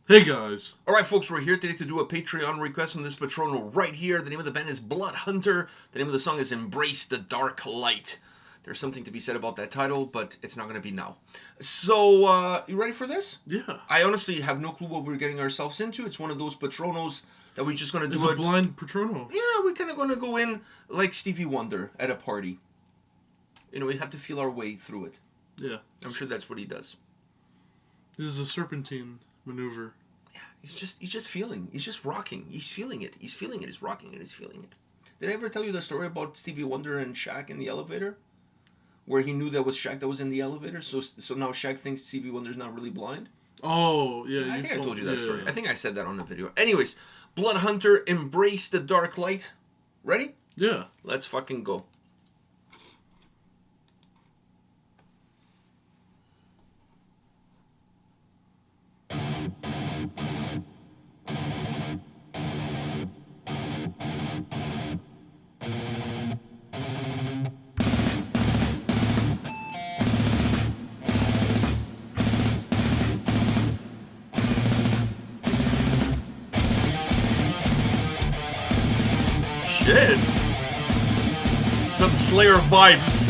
Hey guys. Alright folks, we're here today to do a Patreon request from this Patrono right here. The name of the band is Bloodhunter. The name of the song is Embrace the Dark Light. There's something to be said about that title, but it's not going to be now. So, you ready for this? Yeah. I honestly have no clue what we're getting ourselves into. It's one of those Patronos that we're just going to do It's a blind Patrono. Yeah, we're kind of going to go in like Stevie Wonder at a party. You know, we have to feel our way through it. Yeah. I'm sure that's what he does. This is a serpentine maneuver. Yeah, he's just feeling. He's just rocking. He's feeling it. He's feeling it. He's rocking it. He's feeling it. Did I ever tell you the story about Stevie Wonder and Shaq in the elevator? Where he knew that was Shaq that was in the elevator, so now Shaq thinks Stevie Wonder's not really blind? Oh, yeah. I think I told you that story. Yeah. I think I said that on the video. Anyways, Bloodhunter, Embrace the Dark Light. Ready? Yeah. Let's fucking go. Shit. Some Slayer vibes.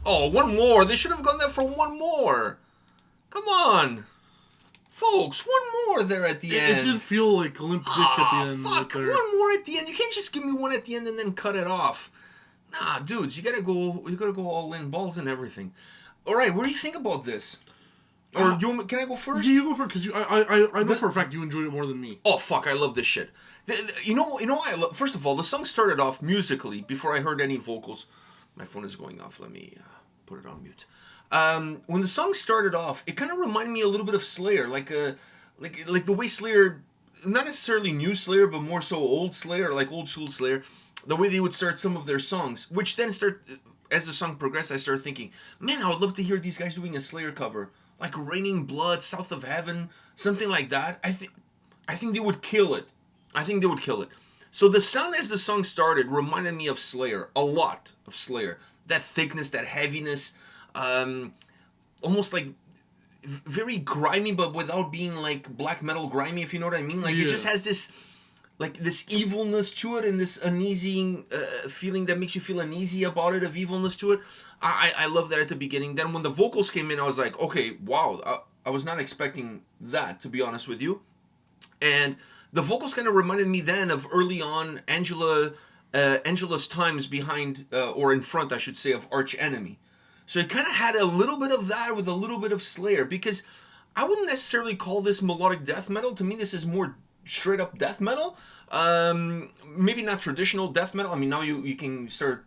Oh, one more. They should have gone there for one more. Come on. Folks, one more there at the end. It did feel like a limp dick at the end. Fuck, Right there. one more at the end. You can't just give me one at the end and then cut it off. Nah, dudes, you gotta go all in, balls and everything. Alright, what do you think about this? Or can I go first? Yeah, you go for it because I know for a fact you enjoyed it more than me. Oh fuck! I love this shit. You know I love. First of all, the song started off musically before I heard any vocals. My phone is going off. Let me put it on mute. When the song started off, it kind of reminded me a little bit of Slayer, like the way Slayer, not necessarily new Slayer, but more so old Slayer, like old school Slayer, the way they would start some of their songs, which then as the song progressed, I started thinking, man, I would love to hear these guys doing a Slayer cover, like Raining Blood, South of Heaven, something like that. I think they would kill it. I think they would kill it. So the sound as the song started reminded me of Slayer, a lot of Slayer. That thickness, that heaviness, almost like very grimy, but without being like black metal grimy, if you know what I mean. Like it just has this, like this evilness to it, and this uneasy feeling that makes you feel uneasy about it, of evilness to it. I love that at the beginning. Then when the vocals came in, I was like, okay, wow, I was not expecting that, to be honest with you. And the vocals kind of reminded me then of early on Angela's times behind, or in front, I should say, of Arch Enemy. So it kind of had a little bit of that with a little bit of Slayer, because I wouldn't necessarily call this melodic death metal. To me, this is more straight up death metal. Maybe not traditional death metal. I mean, now you can start,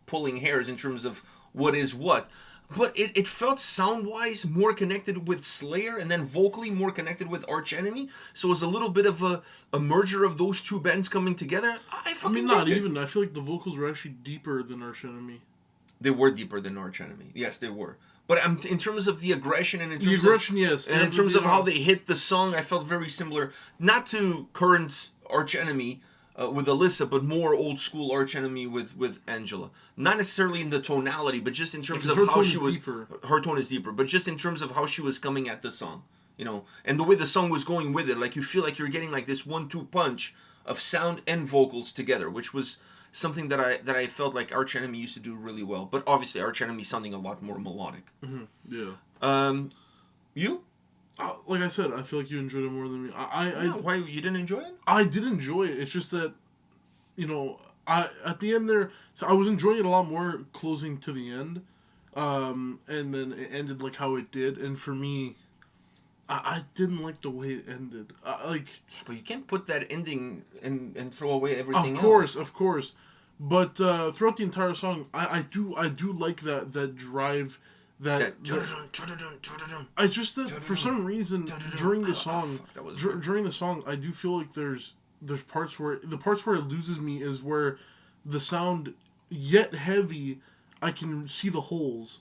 pulling hairs in terms of what is what. But it felt sound-wise more connected with Slayer, and then vocally more connected with Arch Enemy. So it was a little bit of a merger of those two bands coming together. I mean, not even. I feel like the vocals were actually deeper than Arch Enemy. They were deeper than Arch Enemy. Yes, they were. But in terms of the aggression and in terms yes. And in terms of how they hit the song, I felt very similar. Not to current Arch Enemy with Alyssa, but more old school Arch Enemy with Angela. Not necessarily in the tonality, but just in terms of how she was. Deeper. Her tone is deeper, but just in terms of how she was coming at the song, and the way the song was going with it. Like you feel like you're getting like this 1-2 punch of sound and vocals together, which was something that I felt like Arch Enemy used to do really well. But obviously Arch Enemy sounding a lot more melodic. Mm-hmm. Yeah. You? Like I said, I feel like you enjoyed it more than me. Why you didn't enjoy it? I did enjoy it. It's just that, at the end there, so I was enjoying it a lot more closing to the end, and then it ended like how it did. And for me, I didn't like the way it ended. Yeah, but you can't put that ending and throw away everything else. Of course. But throughout the entire song, I do like that drive. It's just that for some reason during the song, I do feel like there's parts where it loses me is where the sound, yet heavy, I can see the holes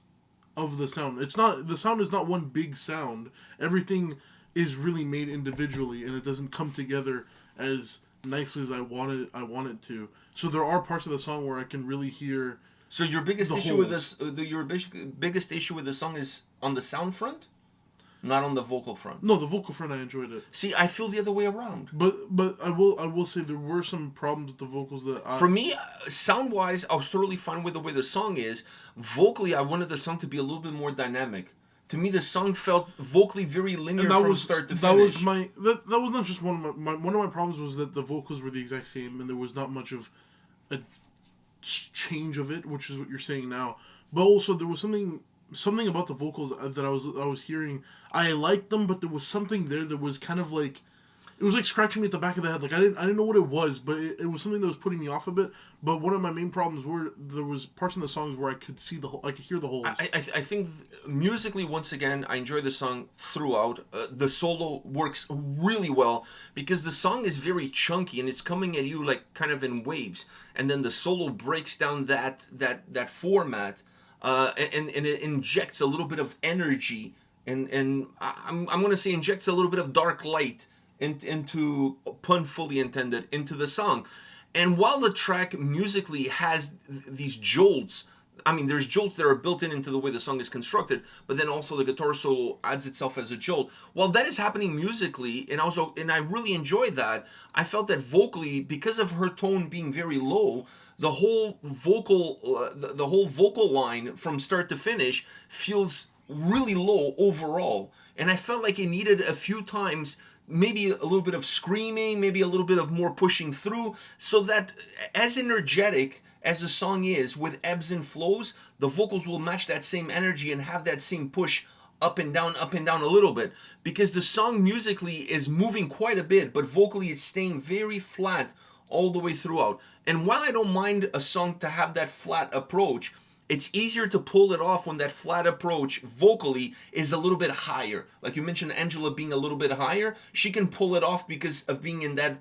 of the sound. The sound is not one big sound. Everything is really made individually, and it doesn't come together as nicely as I want it to. So there are parts of the song where I can really hear. So your biggest issue with this, biggest issue with the song is on the sound front, not on the vocal front. No, the vocal front I enjoyed it. See, I feel the other way around. But I will say there were some problems with the vocals that for me, sound wise, I was totally fine with the way the song is. Vocally, I wanted the song to be a little bit more dynamic. To me, the song felt vocally very linear from start to finish. That was not just one of my problems was that the vocals were the exact same and there was not much of a change of it, which is what you're saying now. But also there was something about the vocals that I was hearing. I liked them, but there was something there that was kind of like, it was like scratching me at the back of the head. Like I didn't know what it was, but it was something that was putting me off a bit. But one of my main problems were there was parts in the songs where I could hear the holes. I think musically, once again, I enjoy the song throughout. The solo works really well because the song is very chunky and it's coming at you like kind of in waves, and then the solo breaks down that format, and it injects a little bit of energy, and I'm going to say injects a little bit of dark light into, pun fully intended, into the song. And while the track musically has these jolts, I mean, there's jolts that are built into the way the song is constructed, but then also the guitar solo adds itself as a jolt. While that is happening musically, and I really enjoyed that, I felt that vocally, because of her tone being very low, the whole vocal line from start to finish feels really low overall. And I felt like it needed a few times, maybe a little bit of screaming, maybe a little bit of more pushing through, so that as energetic as the song is with ebbs and flows, the vocals will match that same energy and have that same push up and down a little bit, because the song musically is moving quite a bit, but vocally it's staying very flat all the way throughout. And while I don't mind a song to have that flat approach, it's easier to pull it off when that flat approach vocally is a little bit higher. Like you mentioned, Angela being a little bit higher, she can pull it off because of being in that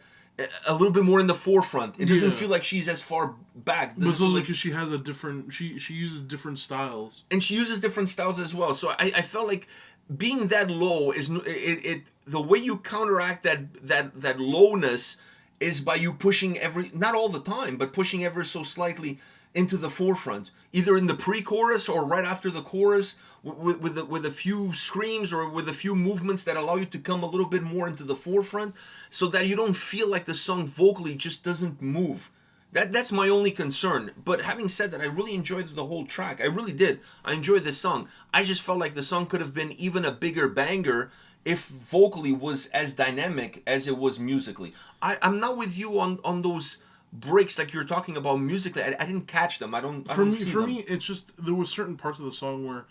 a little bit more in the forefront. It doesn't feel like she's as far back. But it's also because she has a different, she uses different styles. And she uses different styles as well. So I felt like being that low is the way you counteract that lowness is by you pushing not all the time, but pushing ever so slightly into the forefront, either in the pre-chorus or right after the chorus, with a few screams or with a few movements that allow you to come a little bit more into the forefront, so that you don't feel like the song vocally just doesn't move. That's my only concern. But having said that, I really enjoyed the whole track. I really did. I enjoyed this song. I just felt like the song could have been even a bigger banger if vocally was as dynamic as it was musically. I'm not with you on those breaks like you're talking about musically. I didn't catch them. For me, it's just there was certain parts of the song where,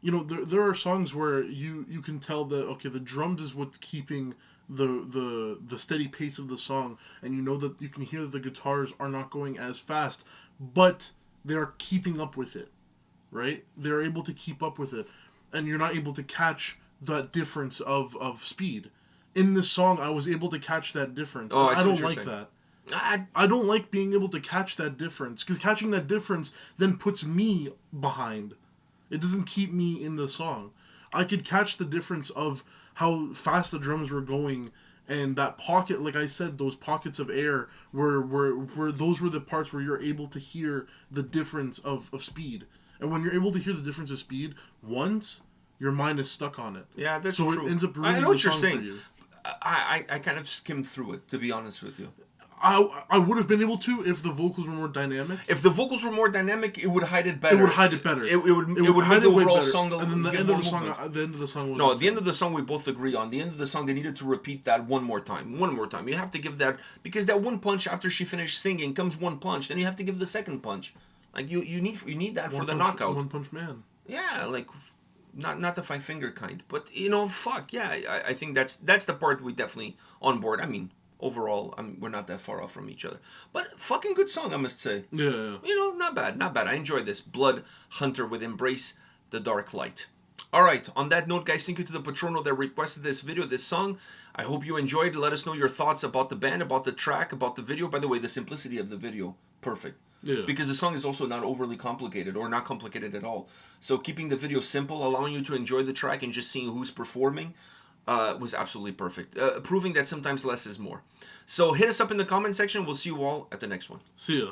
you know, there are songs where you can tell that, okay, the drums is what's keeping the steady pace of the song, and you know that you can hear that the guitars are not going as fast, but they're keeping up with it, right? They're able to keep up with it, and you're not able to catch that difference of speed. In this song, I was able to catch that difference. Oh, I don't like that. I don't like being able to catch that difference, because catching that difference then puts me behind. It doesn't keep me in the song. I could catch the difference of how fast the drums were going, and that pocket, like I said, those pockets of air were those were the parts where you're able to hear the difference of speed. And when you're able to hear the difference of speed once, your mind is stuck on it. Yeah, that's so true. It ends up ruining I know what the you're song saying. for you. I kind of skimmed through it, to be honest with you. I would have been able to if the vocals were more dynamic. If the vocals were more dynamic, it would hide it better. It would hide it better. It would make the overall song. And then the end of the song. The end of the song was. No, the end of the song we both agree on. The end of the song, they needed to repeat that one more time. One more time. You have to give that, because that one punch after she finished singing comes one punch. Then you have to give the second punch. Like you need that for the knockout. One Punch Man. Yeah, like not the 5-finger kind, but you know, fuck yeah. I think that's the part we definitely on board. I mean, overall, we're not that far off from each other. But fucking good song, I must say. Yeah. You know, not bad. I enjoyed this. Bloodhunter with Embrace the Dark Light. All right, on that note, guys, thank you to the Patrono that requested this video, this song. I hope you enjoyed. Let us know your thoughts about the band, about the track, about the video. By the way, the simplicity of the video, perfect. Yeah. Because the song is also not overly complicated, or not complicated at all. So keeping the video simple, allowing you to enjoy the track and just seeing who's performing, was absolutely perfect. Proving that sometimes less is more. So hit us up in the comment section. We'll see you all at the next one. See ya.